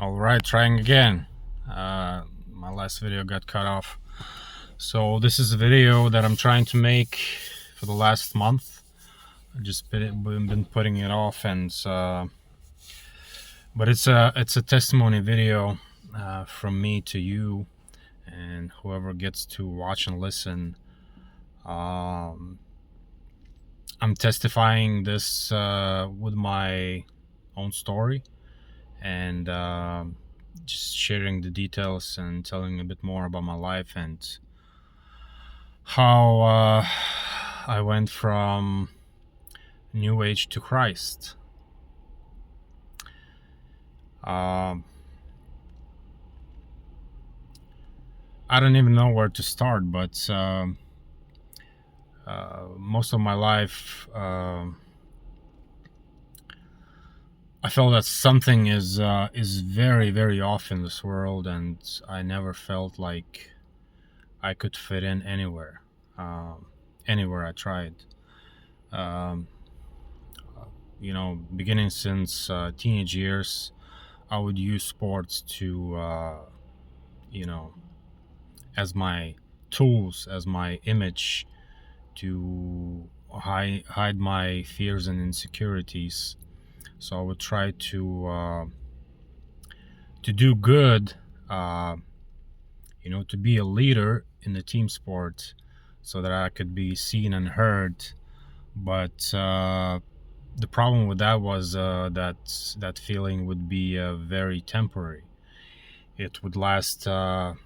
All right, trying again. My last video got cut off. So this is a video that I'm trying to make for the last month. I've just been putting it off, and but it's a testimony video from me to you and whoever gets to watch and listen. I'm testifying this with my own story, and just sharing the details and telling a bit more about my life and how I went from New Age to Christ. I don't even know where to start, but most of my life I felt that something is very, very off in this world, and I never felt like I could fit in anywhere. Anywhere I tried. Beginning since teenage years, I would use sports to, as my tools, as my image to hide my fears and insecurities. So I would try to do good, to be a leader in the team sport, so that I could be seen and heard. But the problem with that was that feeling would be very temporary. It would last, not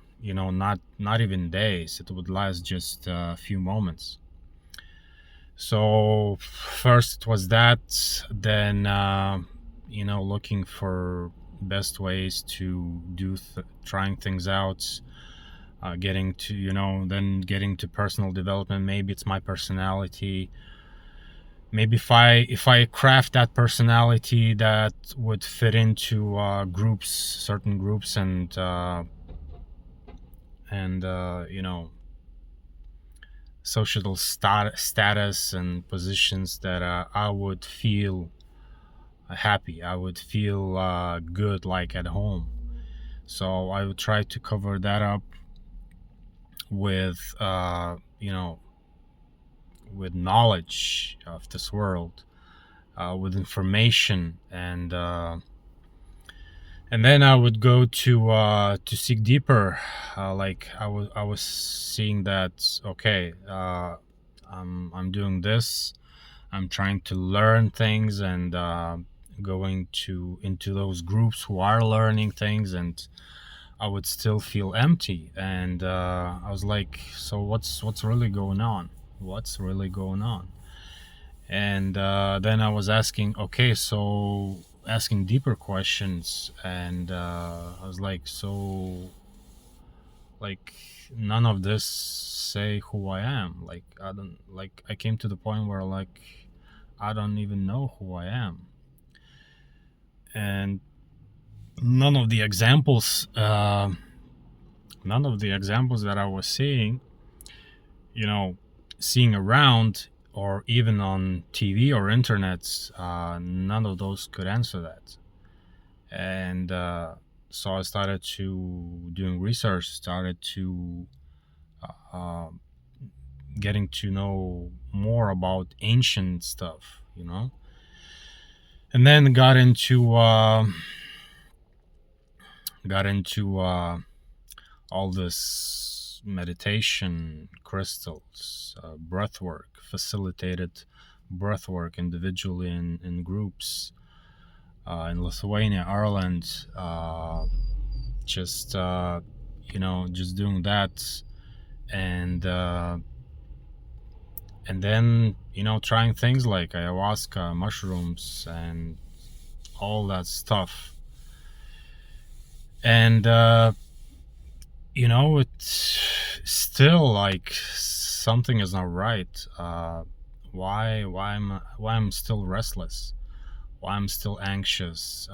even days. It would last just a few moments. So first it was that, then looking for best ways to do trying things out, getting to personal development. Maybe it's my personality. Maybe if I craft that personality that would fit into certain groups, and social status and positions, that I would feel happy. I would feel good, like at home. So I would try to cover that up with with knowledge of this world, with information, and then I would go to seek deeper. Like I was seeing that, okay, I'm doing this. I'm trying to learn things, and going into those groups who are learning things, and I would still feel empty. And I was like, so what's really going on? What's really going on? And then I was asking deeper questions, and I was like, so, like, none of this say who I am. Like, I came to the point where, like, I don't even know who I am. And none of the examples that I was seeing around, or even on TV or internet, none of those could answer that. And so I started to doing research, started to getting to know more about ancient stuff, and then got into all this meditation, crystals, breath work, facilitated breath work individually, in groups, in Lithuania, Ireland, just doing that, and then trying things like ayahuasca, mushrooms, and all that stuff. And it's still like something is not right. Why I'm still restless, why I'm still anxious.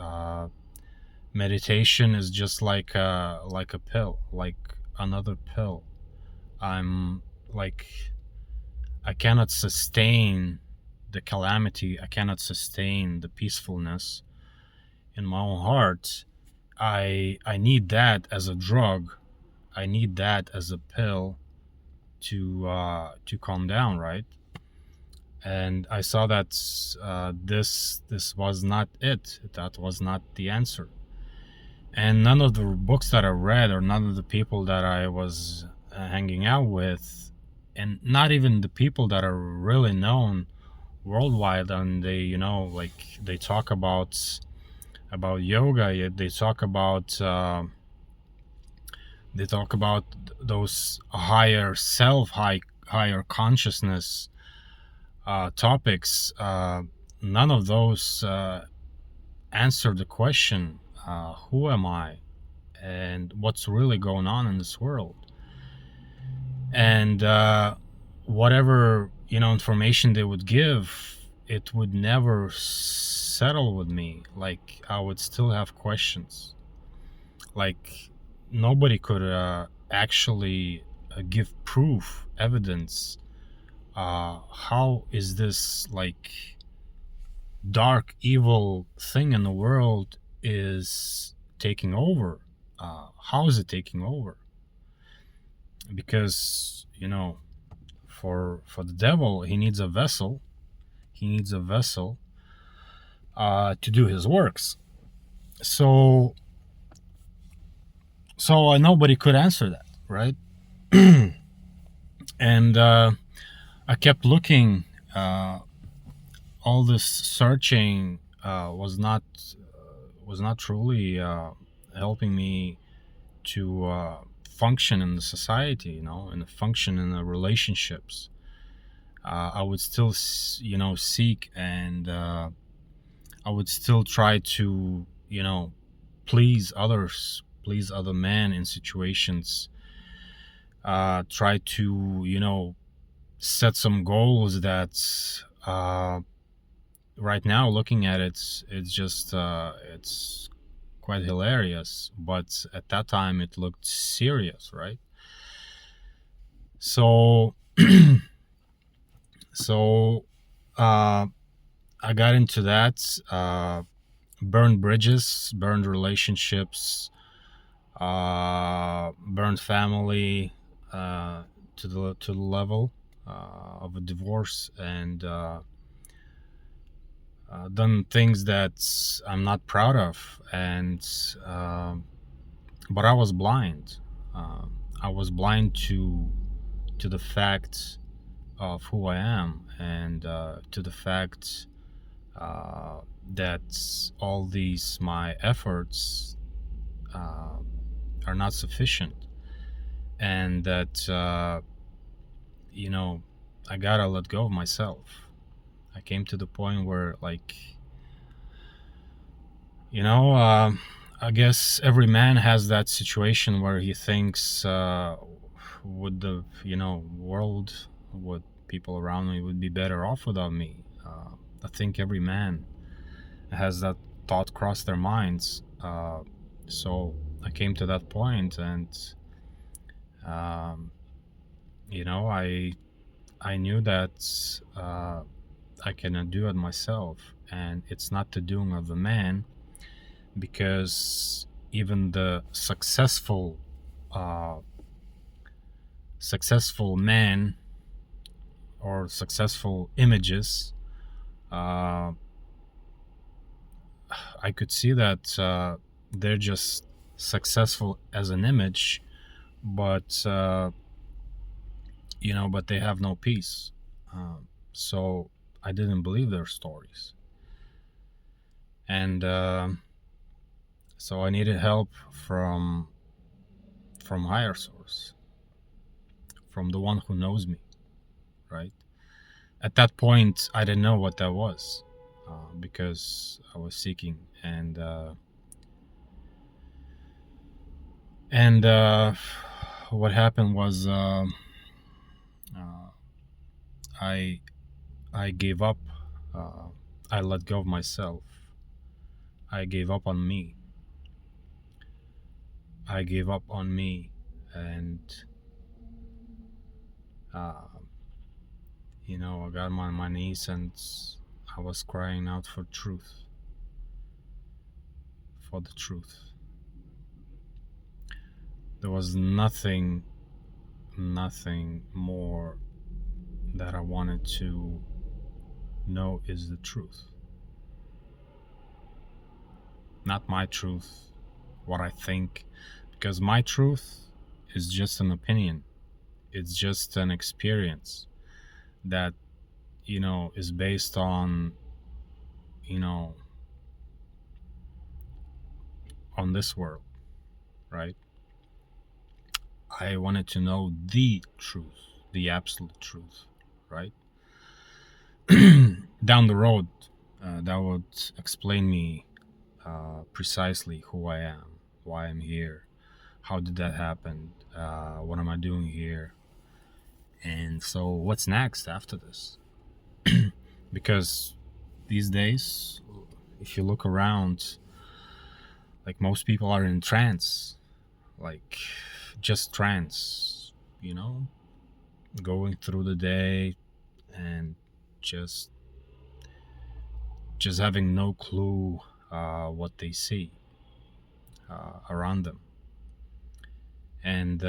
Meditation is just like a pill, like another pill. I'm like, I cannot sustain the calamity, I cannot sustain the peacefulness in my own heart I need that as a drug. I need that as a pill to calm down, right? And I saw that this was not it. That was not the answer. And none of the books that I read, or none of the people that I was hanging out with, and not even the people that are really known worldwide, and they, like, they talk about yoga, yet they talk about those higher self, higher consciousness topics. None of those answer the question, who am I, and what's really going on in this world. And whatever, information they would give, it would never settle with me. Like, I would still have questions. Like, nobody could actually give proof, evidence. How is this, like, dark evil thing in the world is taking over? How is it taking over? Because, for the devil, he needs a vessel. He needs a vessel to do his works. So nobody could answer that, right? And I kept looking. All this searching was not truly helping me to function in the society, and function in the relationships. I would still, seek, and I would still try to, please others, please other men in situations. Try to, set some goals that, right now, looking at it, it's just it's quite hilarious, but at that time it looked serious, right? So so I got into that. Burned bridges, burned relationships, burned family, to the level of a divorce, and done things that I'm not proud of, and but I was blind. Uh, I was blind to the fact of who I am, and to the fact that all these my efforts uh, are not sufficient, and that I gotta let go of myself. I came to the point where, like, I guess every man has that situation where he thinks, would the world, would people around me would be better off without me. I think every man has that thought cross their minds. So I came to that point, and um, I knew that I cannot do it myself, and it's not the doing of the man, because even the uh, successful man, or successful images, uh, I could see that they're just successful as an image, but but they have no peace. So I didn't believe their stories, and so I needed help from higher source, from the one who knows me, right? At that point, I didn't know what that was, because I was seeking, and what happened was, uh, I I gave up. Uh, I let go of myself. I gave up on me. I gave up on me, and uh, I got on my knees, and I was crying out for truth, for the truth. There was nothing more that I wanted to know is the truth. Not my truth, what I think, because my truth is just an opinion. It's just an experience that, is based on, you know, on this world, right? I wanted to know the truth, the absolute truth, right? Down the road, that would explain me precisely who I am, why I'm here, how did that happen, what am I doing here, and so what's next after this? Because these days, if you look around, like most people are in trance, like just trance, going through the day and just having no clue what they see around them. And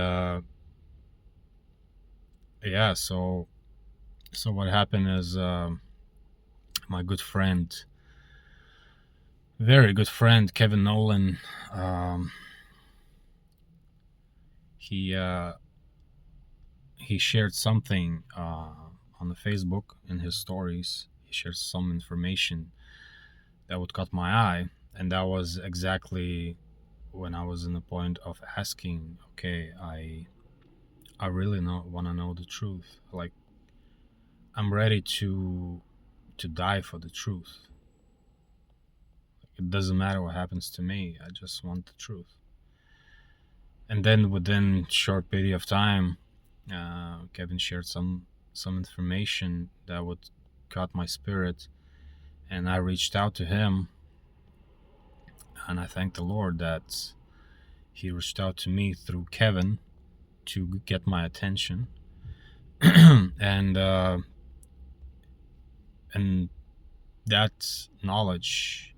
yeah, so what happened is, my good friend, very good friend, Kevin Nolan, um, he he shared something on the Facebook in his stories. He shared some information that would caught my eye, and that was exactly when I was in the point of asking, okay, I really want to know the truth. Like, I'm ready to die for the truth. It doesn't matter what happens to me. I just want the truth. And then within short period of time, Kevin shared some information that would caught my spirit, and I reached out to him, and I thank the Lord that he reached out to me through Kevin to get my attention. and and that knowledge,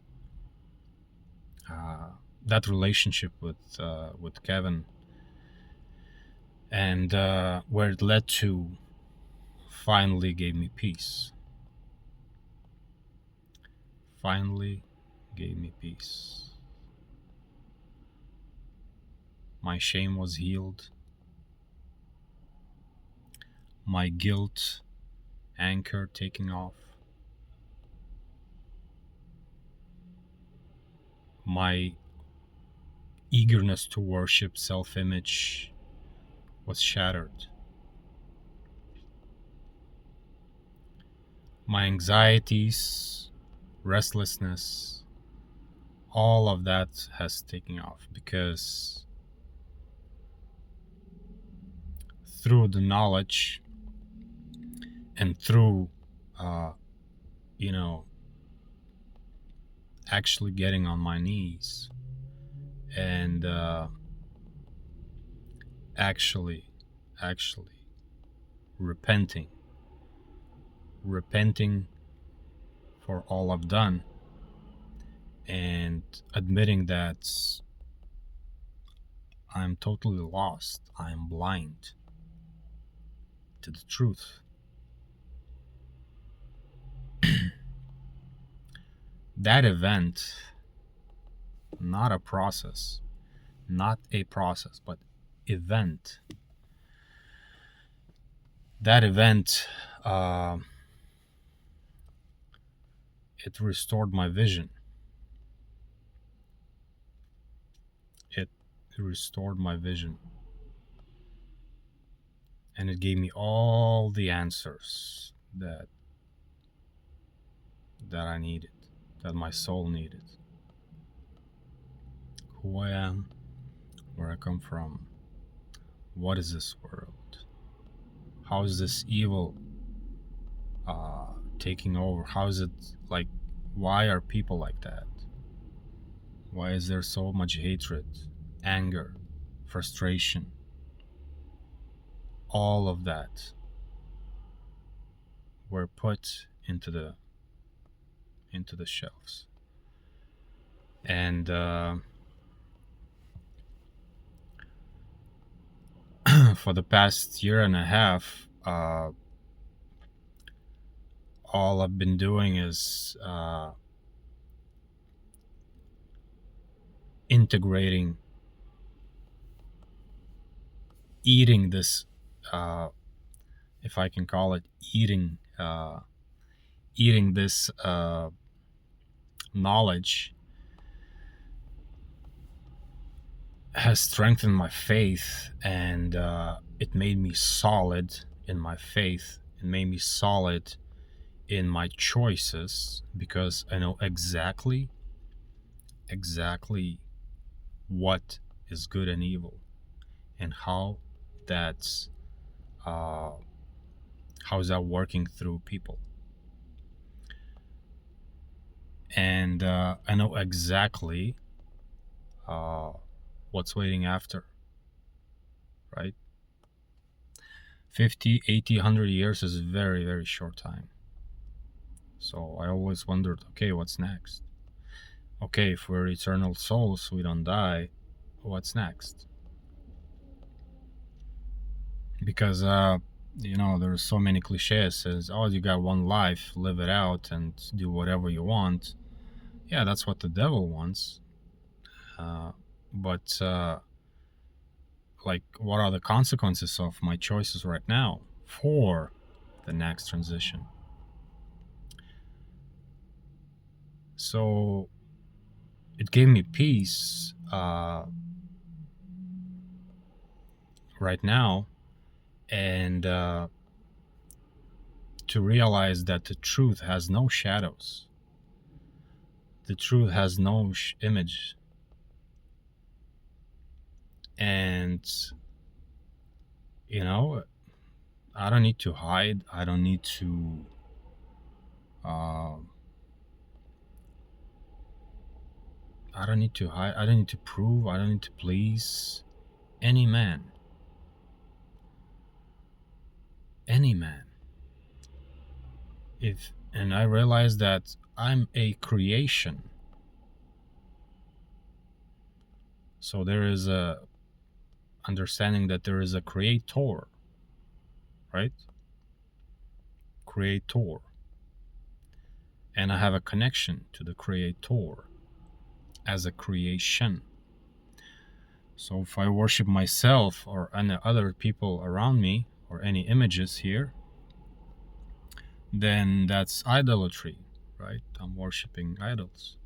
that relationship with Kevin, and where it led to, finally gave me peace. Finally gave me peace. My shame was healed. My guilt anchor taking off. My eagerness to worship self-image was shattered. My anxieties, restlessness, all of that has taken off, because through the knowledge and through uh, you know actually getting on my knees and actually repenting for all I've done, and admitting that I'm totally lost, I'm blind to the truth. That event, not a process, but event. That event, uh, it restored my vision. It restored my vision. And it gave me all the answers that I needed, that my soul needed. Who I am, where I come from, what is this world, how is this evil taking over, how is it, like, why are people like that, why is there so much hatred, anger, frustration, all of that were put into the shelves. And for the past year and a half, all I've been doing is integrating, eating this, if I can call it eating, eating this knowledge has strengthened my faith, and it made me solid in my faith. It made me solid in my choices, because I know exactly what is good and evil, and that's how is that working through people. And I know exactly what's waiting after, right? 50, 80, 100 years is a very, very short time. So I always wondered, okay, what's next? Okay, if we're eternal souls, we don't die, what's next? Because there's so many cliches. Says, oh, you got one life, live it out and do whatever you want. Yeah, that's what the devil wants. But like, what are the consequences of my choices right now for the next transition? So it gave me peace right now, and to realize that the truth has no shadows. The truth has no image. And, I don't need to hide. I don't need to I don't need to hide. I don't need to prove. I don't need to please any man. Any man. And I realize that I'm a creation. So there is a understanding that there is a creator, right? Creator. And I have a connection to the creator as a creation. So if I worship myself or any other people around me or any images here, then that's idolatry, right? I'm worshiping idols.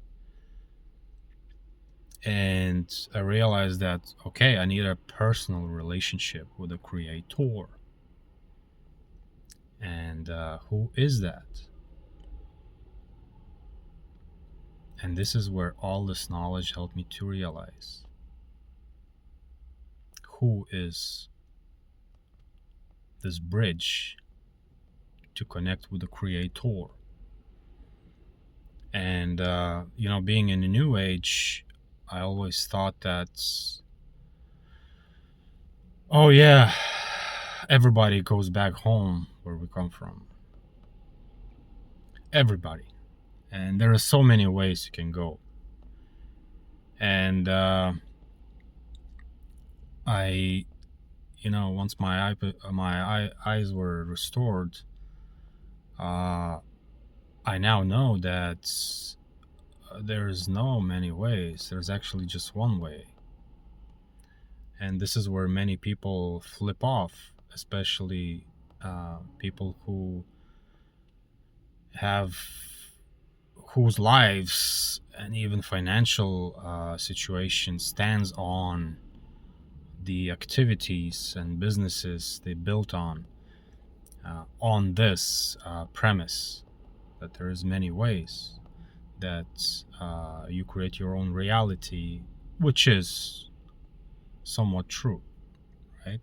And I realized that, okay, I need a personal relationship with the creator. And who is that? And this is where all this knowledge helped me to realize who is this bridge to connect with the creator. And being in the new age, I always thought that, oh yeah, everybody goes back home where we come from. Everybody. And there are so many ways you can go. And once my eyes were restored, I now know that there's no many ways. There's actually just one way. And this is where many people flip off, especially people whose lives and even financial situation stands on the activities and businesses they built on this premise that there is many ways that you create your own reality, which is somewhat true, right?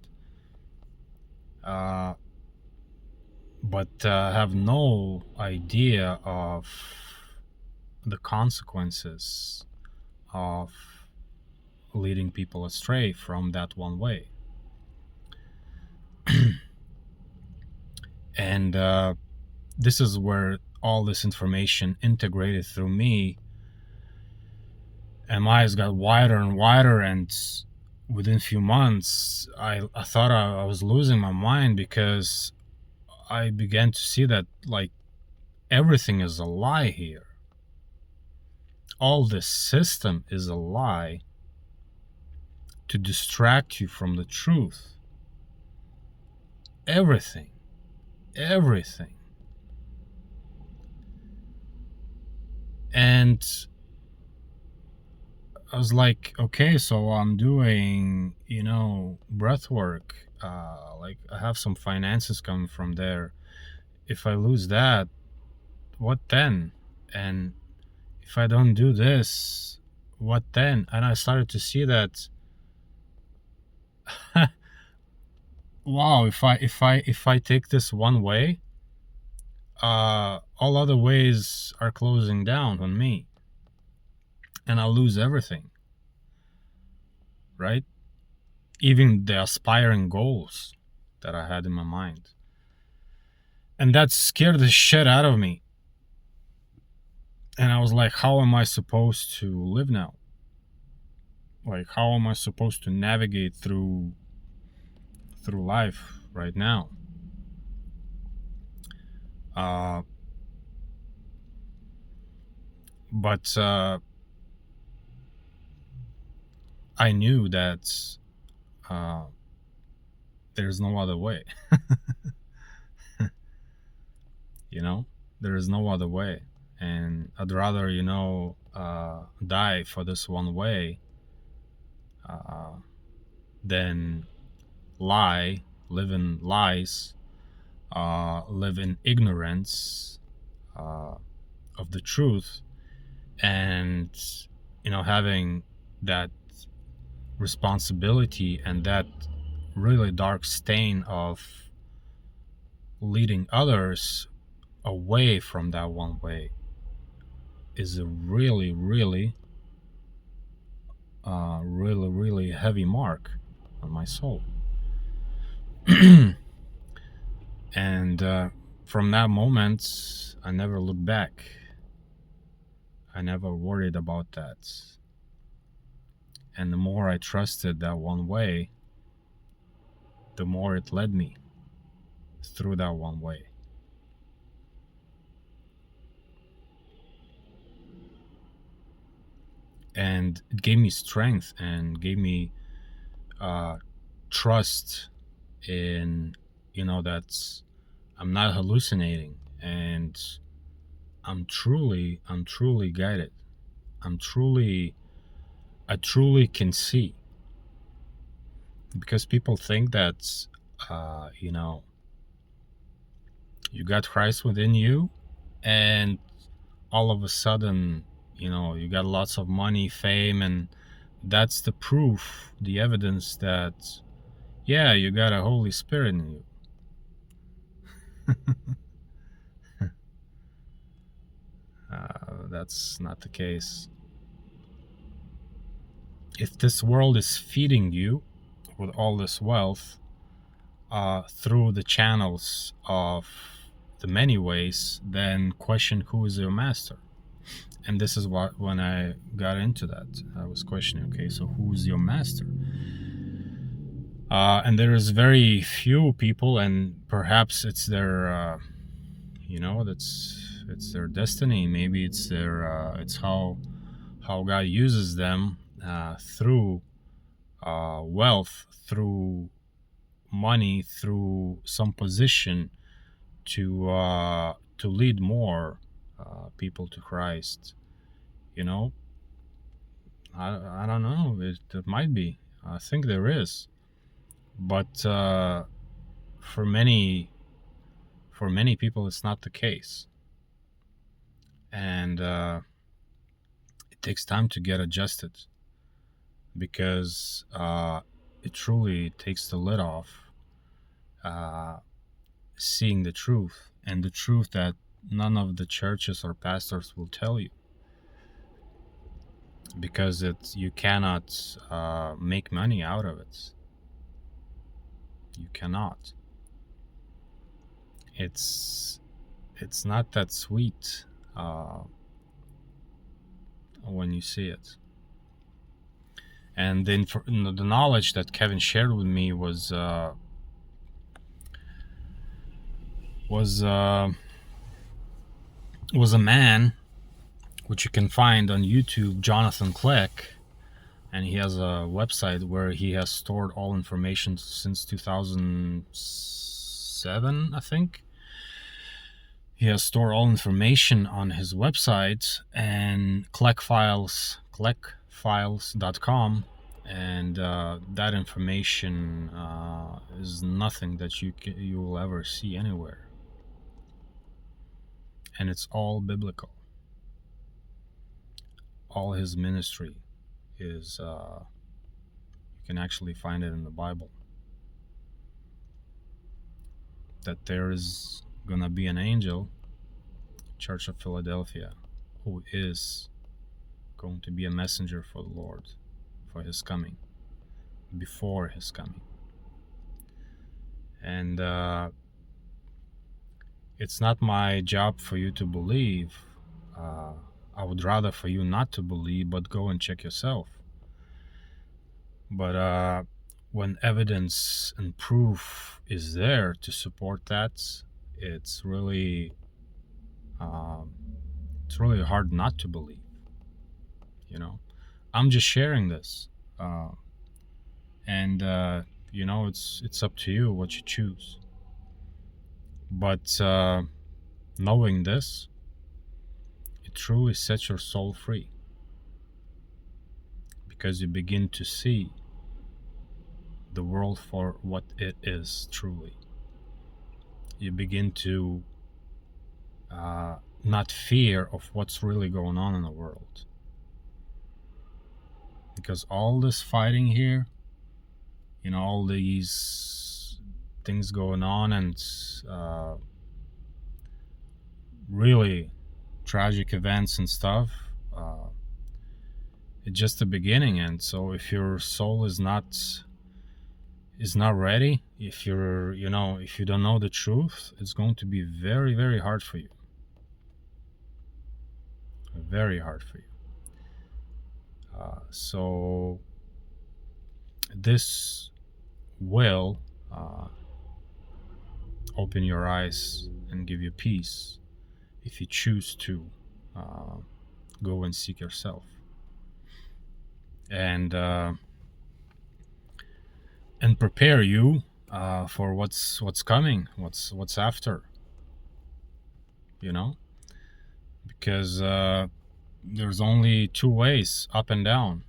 But have no idea of the consequences of leading people astray from that one way. And this is where all this information integrated through me, and my eyes got wider and wider, and within a few months, I thought I was losing my mind, because I began to see that, like, everything is a lie here. All this system is a lie to distract you from the truth. Everything. Everything. And I was like, okay, so I'm doing, breath work. Like, I have some finances coming from there. If I lose that, what then? And if I don't do this, what then? And I started to see that, wow, if I take this one way, all other ways are closing down on me, and I'll lose everything, right? Even the aspiring goals that I had in my mind. And that scared the shit out of me. And I was like, how am I supposed to live now? Like, how am I supposed to navigate through life right now? But I knew that there's no other way. There is no other way. And I'd rather, die for this one way than live in lies, live in ignorance of the truth, and having that responsibility and that really dark stain of leading others away from that one way is a really, really, really, really heavy mark on my soul. And from that moment, I never looked back. I never worried about that. And the more I trusted that one way, the more it led me through that one way. And it gave me strength and gave me trust in, that I'm not hallucinating, and I'm truly guided. I truly can see. Because people think that, you got Christ within you, and all of a sudden, you got lots of money, fame, and that's the proof, the evidence that, yeah, you got a Holy Spirit in you. That's not the case. If this world is feeding you with all this wealth through the channels of the many ways, then question who is your master. And this is what, when I got into that, I was questioning, okay, so who's your master? And there is very few people, and perhaps it's their, it's their destiny. Maybe it's their, it's how God uses them through wealth, through money, through some position to lead more people to Christ. I don't know. It might be. I think there is, but for many people, it's not the case, and it takes time to get adjusted, because it truly takes the lid off seeing the truth, and the truth that none of the churches or pastors will tell you, because you cannot make money out of it. You cannot. It's not that sweet when you see it. And then the knowledge that Kevin shared with me was a man which you can find on YouTube, Jonathan Click, and he has a website where he has stored all information since 2007, I think. He has stored all information on his website and clickfiles.com, and that information is nothing that you will ever see anywhere, and it's all biblical. All his ministry is you can actually find it in the Bible, that there is gonna be an angel, Church of Philadelphia, who is going to be a messenger for the Lord, for his coming, before his coming. And it's not my job for you to believe. I would rather for you not to believe, but go and check yourself. But when evidence and proof is there to support that, it's really hard not to believe. I'm just sharing this, and it's up to you what you choose. But knowing this, it truly sets your soul free, because you begin to see the world for what it is truly. You begin to not fear of what's really going on in the world, because all this fighting here, all these things going on, and really tragic events and stuff, it's just the beginning. And so if your soul is not ready, if if you don't know the truth, it's going to be very, very hard for you. Very hard for you. So this will open your eyes and give you peace if you choose to go and seek yourself, and prepare you for what's coming, what's after, because there's only two ways, up and down.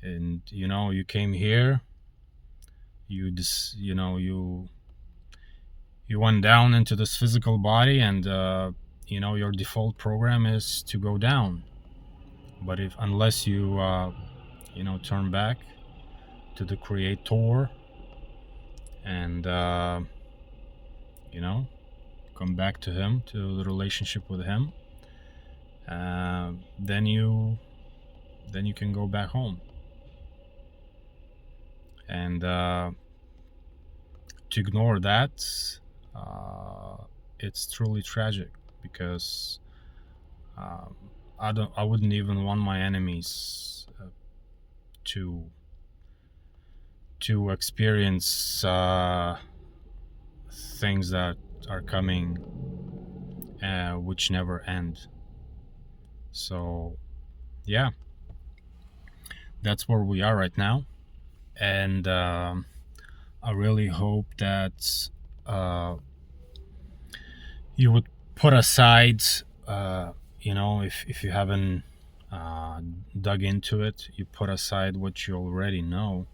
And you came here, you went down into this physical body, and your default program is to go down. But unless you turn back to the Creator, and come back to Him, to the relationship with Him, then you can go back home. And to ignore that, it's truly tragic, because I wouldn't even want my enemies to experience things that are coming, which never end. So yeah, that's where we are right now. And I really hope that you would put aside, if you haven't dug into it, you put aside what you already know,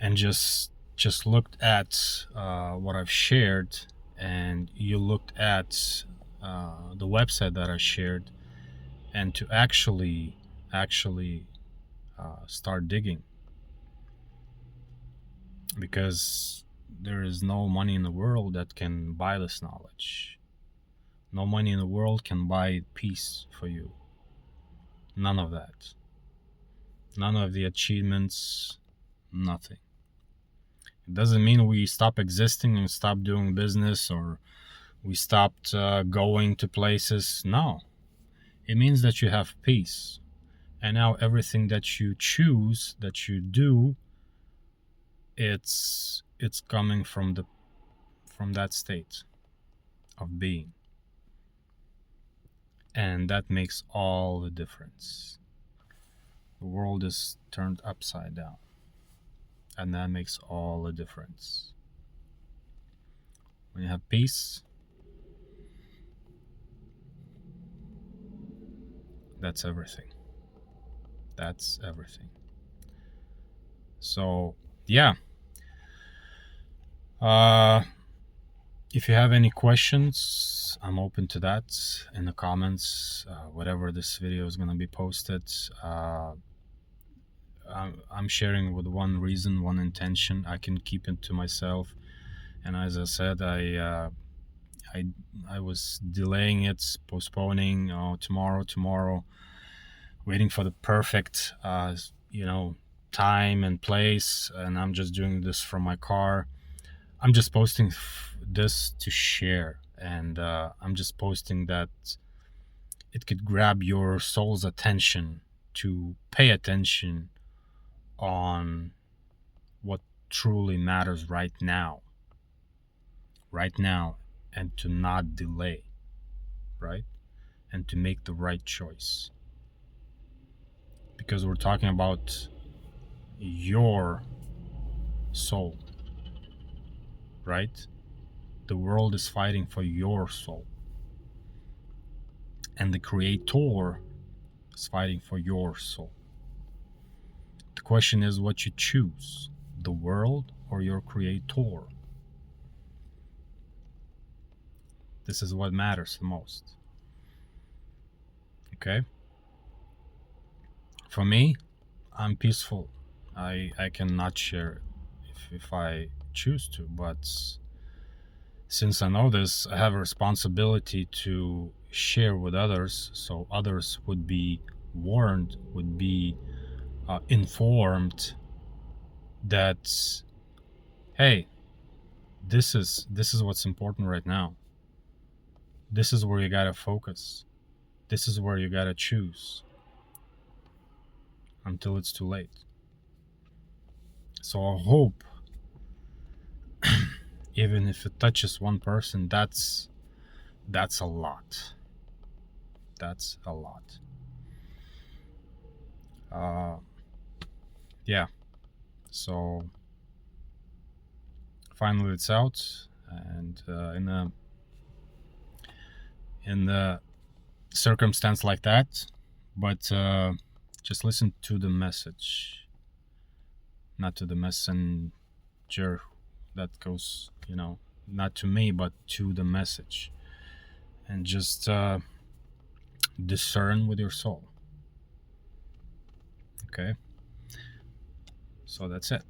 and just looked at what I've shared, and you looked at the website that I shared, and to actually start digging, because there is no money in the world that can buy this knowledge. No money in the world can buy peace for you. None of that. None of the achievements, nothing. It doesn't mean we stop existing and stop doing business, or we stopped going to places. No. It means that you have peace, And now everything that you choose, that you do, it's coming from that state of being. And that makes all the difference. The world is turned upside down, and that makes all the difference. When you have peace, that's everything. That's everything. So yeah, if you have any questions, I'm open to that in the comments. Whatever this video is going to be posted, I'm sharing with one reason, one intention. I can keep it to myself, and as I said, I was delaying it, postponing, tomorrow, waiting for the perfect time and place, and I'm just doing this from my car. I'm just posting this to share, and I'm just posting that it could grab your soul's attention to pay attention on what truly matters right now, and to not delay, right? And to make the right choice. Because we're talking about your soul, right? The world is fighting for your soul. And the Creator is fighting for your soul. The question is what you choose, the world or your Creator. This is what matters the most. Okay? For me, I'm peaceful. I cannot share if I choose to, but since I know this, I have a responsibility to share with others, so others would be warned, would be informed that, hey, this is what's important right now. This is where you gotta focus. This is where you gotta choose until it's too late. So I hope, even if it touches one person, that's a lot. That's a lot. Yeah. So finally, it's out, and in the circumstance like that, but just listen to the message, not to the messenger that goes, not to me, but to the message, and just discern with your soul. Okay, so that's it.